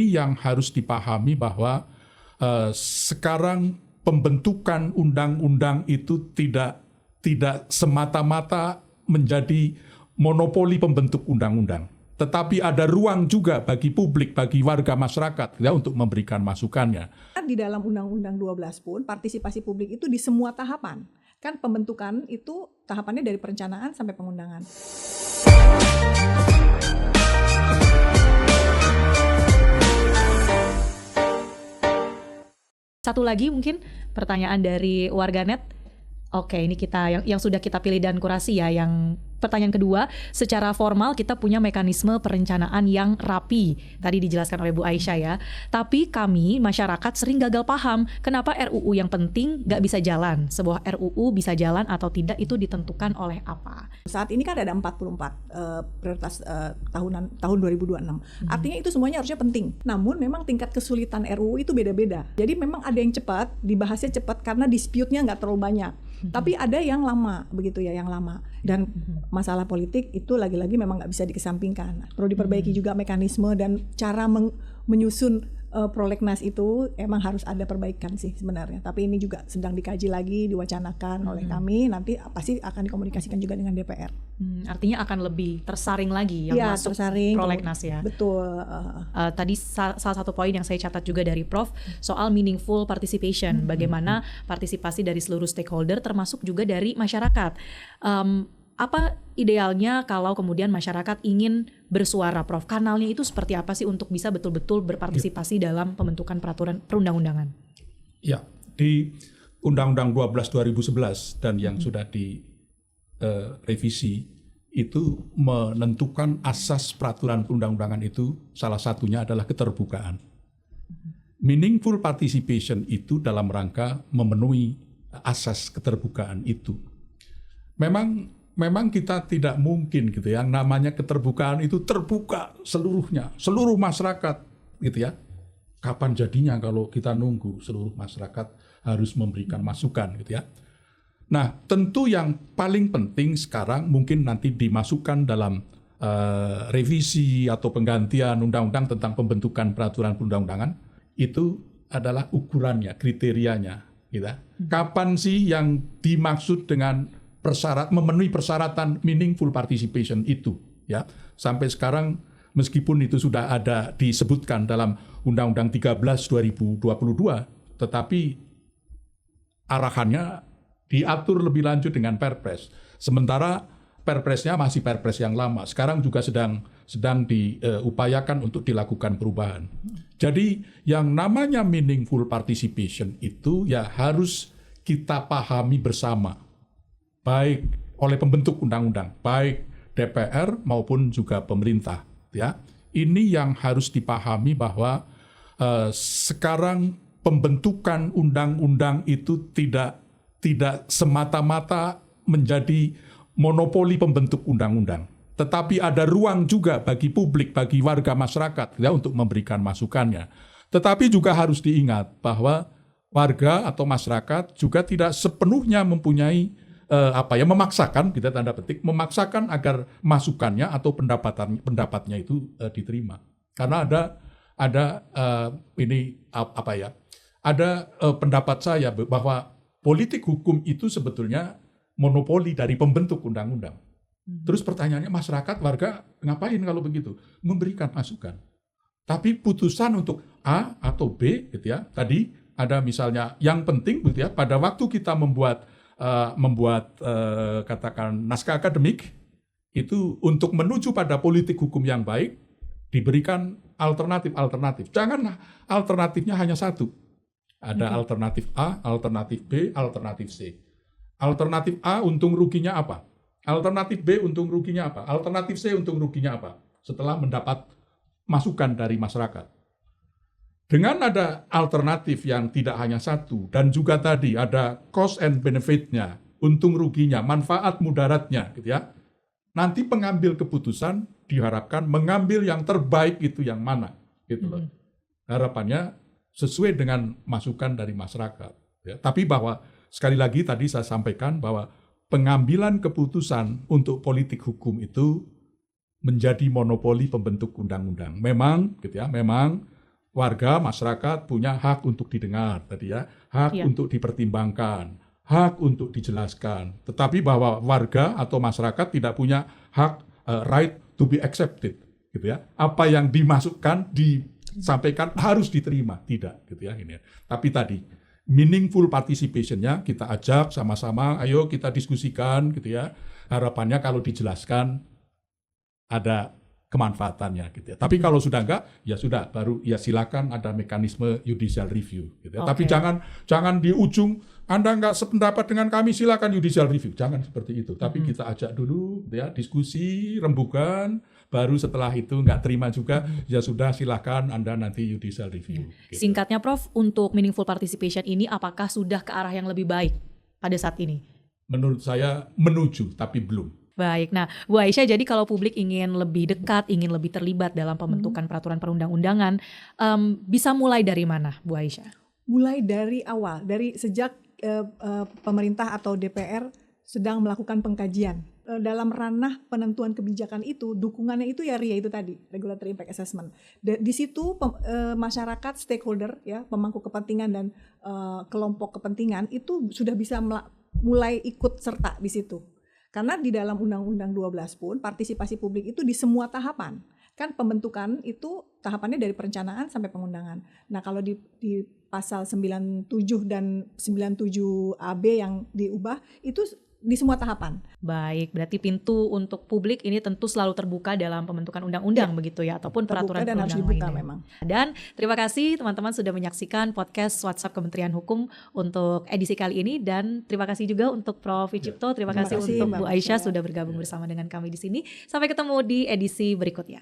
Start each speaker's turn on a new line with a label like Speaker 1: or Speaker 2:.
Speaker 1: ini yang harus dipahami bahwa sekarang pembentukan undang-undang itu tidak semata-mata menjadi monopoli pembentuk undang-undang. Tetapi ada ruang juga bagi publik, bagi warga masyarakat ya, untuk memberikan masukannya.
Speaker 2: Di dalam Undang-Undang 12 pun partisipasi publik itu di semua tahapan. Kan pembentukan itu tahapannya dari perencanaan sampai pengundangan.
Speaker 3: Satu lagi mungkin pertanyaan dari warganet. Oke, ini kita yang sudah kita pilih dan kurasi ya. Yang pertanyaan kedua, secara formal kita punya mekanisme perencanaan yang rapi. Tadi dijelaskan oleh Bu Aisyah ya. Tapi kami masyarakat sering gagal paham kenapa RUU yang penting nggak bisa jalan. Sebuah RUU bisa jalan atau tidak itu ditentukan oleh apa?
Speaker 2: Saat ini kan ada 44 prioritas tahun 2026. Artinya itu semuanya harusnya penting. Namun memang tingkat kesulitan RUU itu beda-beda. Jadi memang ada yang cepat, dibahasnya cepat karena dispute-nya nggak terlalu banyak. Tapi ada yang lama, begitu ya, yang lama. Dan masalah politik itu lagi-lagi memang nggak bisa dikesampingkan. Perlu diperbaiki juga mekanisme dan cara menyusun prolegnas itu emang harus ada perbaikan sih sebenarnya. Tapi ini juga sedang dikaji lagi, diwacanakan oleh kami. Nanti pasti akan dikomunikasikan juga dengan DPR.
Speaker 3: Artinya akan lebih tersaring lagi yang masuk
Speaker 2: tersaring,
Speaker 3: prolegnas ya.
Speaker 2: Betul.
Speaker 3: Tadi salah satu poin yang saya catat juga dari Prof soal meaningful participation. Bagaimana partisipasi dari seluruh stakeholder termasuk juga dari masyarakat. Apa idealnya kalau kemudian masyarakat ingin bersuara, Prof? Kanalnya itu seperti apa sih untuk bisa betul-betul berpartisipasi dalam pembentukan peraturan perundang-undangan?
Speaker 1: Ya, di Undang-Undang 12 2011 dan yang sudah direvisi itu menentukan asas peraturan perundang-undangan itu salah satunya adalah keterbukaan. Meaningful participation itu dalam rangka memenuhi asas keterbukaan itu. Memang kita tidak mungkin gitu ya, yang namanya keterbukaan itu terbuka seluruhnya, seluruh masyarakat gitu ya. Kapan jadinya kalau kita nunggu seluruh masyarakat harus memberikan masukan gitu ya. Nah, tentu yang paling penting sekarang mungkin nanti dimasukkan dalam revisi atau penggantian undang-undang tentang pembentukan peraturan perundang-undangan itu adalah ukurannya, kriterianya gitu. Kapan sih yang dimaksud dengan memenuhi persyaratan meaningful participation itu ya. Sampai sekarang meskipun itu sudah ada disebutkan dalam Undang-Undang 13 2022 tetapi arahannya diatur lebih lanjut dengan Perpres. Sementara Perpresnya masih Perpres yang lama. Sekarang juga sedang diupayakan untuk dilakukan perubahan. Jadi yang namanya meaningful participation itu ya harus kita pahami bersama. Baik oleh pembentuk undang-undang, baik DPR maupun juga pemerintah. Ya, ini yang harus dipahami bahwa sekarang pembentukan undang-undang itu tidak semata-mata menjadi monopoli pembentuk undang-undang. Tetapi ada ruang juga bagi publik, bagi warga masyarakat ya, untuk memberikan masukannya. Tetapi juga harus diingat bahwa warga atau masyarakat juga tidak sepenuhnya mempunyai memaksakan, kita tanda petik, memaksakan agar masukannya atau pendapatnya itu diterima. Karena ada pendapat saya bahwa politik hukum itu sebetulnya monopoli dari pembentuk undang-undang. Terus pertanyaannya, masyarakat, warga ngapain kalau begitu? Memberikan masukan. Tapi putusan untuk A atau B gitu ya. Tadi ada misalnya yang penting gitu ya, pada waktu kita membuat katakan naskah akademik itu untuk menuju pada politik hukum yang baik diberikan alternatif. Jangan alternatifnya hanya satu. Ada alternatif A, alternatif B, alternatif C. Alternatif A untung ruginya apa? Alternatif B untung ruginya apa? Alternatif C untung ruginya apa? Setelah mendapat masukan dari masyarakat. Dengan ada alternatif yang tidak hanya satu, dan juga tadi ada cost and benefit-nya, untung ruginya, manfaat mudaratnya, gitu ya. Nanti pengambil keputusan diharapkan mengambil yang terbaik itu yang mana, gitu loh. Harapannya sesuai dengan masukan dari masyarakat. Ya. Tapi bahwa sekali lagi tadi saya sampaikan bahwa pengambilan keputusan untuk politik hukum itu menjadi monopoli pembentuk undang-undang. Memang, gitu ya, memang warga masyarakat punya hak untuk didengar tadi ya, hak
Speaker 3: Iya.
Speaker 1: untuk dipertimbangkan, hak untuk dijelaskan. Tetapi bahwa warga atau masyarakat tidak punya hak right to be accepted, gitu ya. Apa yang dimasukkan, disampaikan harus diterima, tidak, gitu ya ini. Ya. Tapi tadi meaningful participation-nya kita ajak sama-sama, ayo kita diskusikan, gitu ya. Harapannya kalau dijelaskan ada kemanfaatannya gitu ya. Tapi kalau sudah enggak, ya sudah baru ya silakan ada mekanisme judicial review gitu ya. Tapi
Speaker 3: Oke.
Speaker 1: jangan di ujung Anda enggak sependapat dengan kami silakan judicial review. Jangan seperti itu. Tapi kita ajak dulu gitu ya, diskusi, rembukan, baru setelah itu enggak terima juga ya sudah silakan Anda nanti judicial review. Gitu.
Speaker 3: Singkatnya Prof, untuk meaningful participation ini apakah sudah ke arah yang lebih baik pada saat ini?
Speaker 1: Menurut saya menuju tapi belum.
Speaker 3: Baik, nah Bu Aisyah, jadi kalau publik ingin lebih dekat, ingin lebih terlibat dalam pembentukan peraturan perundang-undangan, bisa mulai dari mana Bu Aisyah?
Speaker 2: Mulai dari awal, dari sejak pemerintah atau DPR sedang melakukan pengkajian. Dalam ranah penentuan kebijakan itu, dukungannya itu ya RIA itu tadi, Regulatory Impact Assessment. Di situ masyarakat, stakeholder, ya, pemangku kepentingan dan kelompok kepentingan itu sudah bisa mulai ikut serta di situ. Karena di dalam Undang-Undang 12 pun partisipasi publik itu di semua tahapan. Kan pembentukan itu tahapannya dari perencanaan sampai pengundangan. Nah kalau di pasal 97 dan 97 AB yang diubah itu di semua tahapan.
Speaker 3: Baik, berarti pintu untuk publik ini tentu selalu terbuka dalam pembentukan undang-undang begitu ya, ataupun
Speaker 2: Terbuka
Speaker 3: peraturan
Speaker 2: dan harus
Speaker 3: perundang
Speaker 2: dibuka
Speaker 3: lainnya.
Speaker 2: memang.
Speaker 3: Dan terima kasih teman-teman sudah menyaksikan podcast WhatsApp Kementerian Hukum untuk edisi kali ini, dan terima kasih juga untuk Prof. Wicipto, terima
Speaker 2: Terima
Speaker 3: kasih
Speaker 2: kasih,
Speaker 3: untuk
Speaker 2: Mbak
Speaker 3: Bu Aisyah
Speaker 2: Puspa.
Speaker 3: sudah bergabung bersama dengan kami di sini. Sampai ketemu di edisi berikutnya.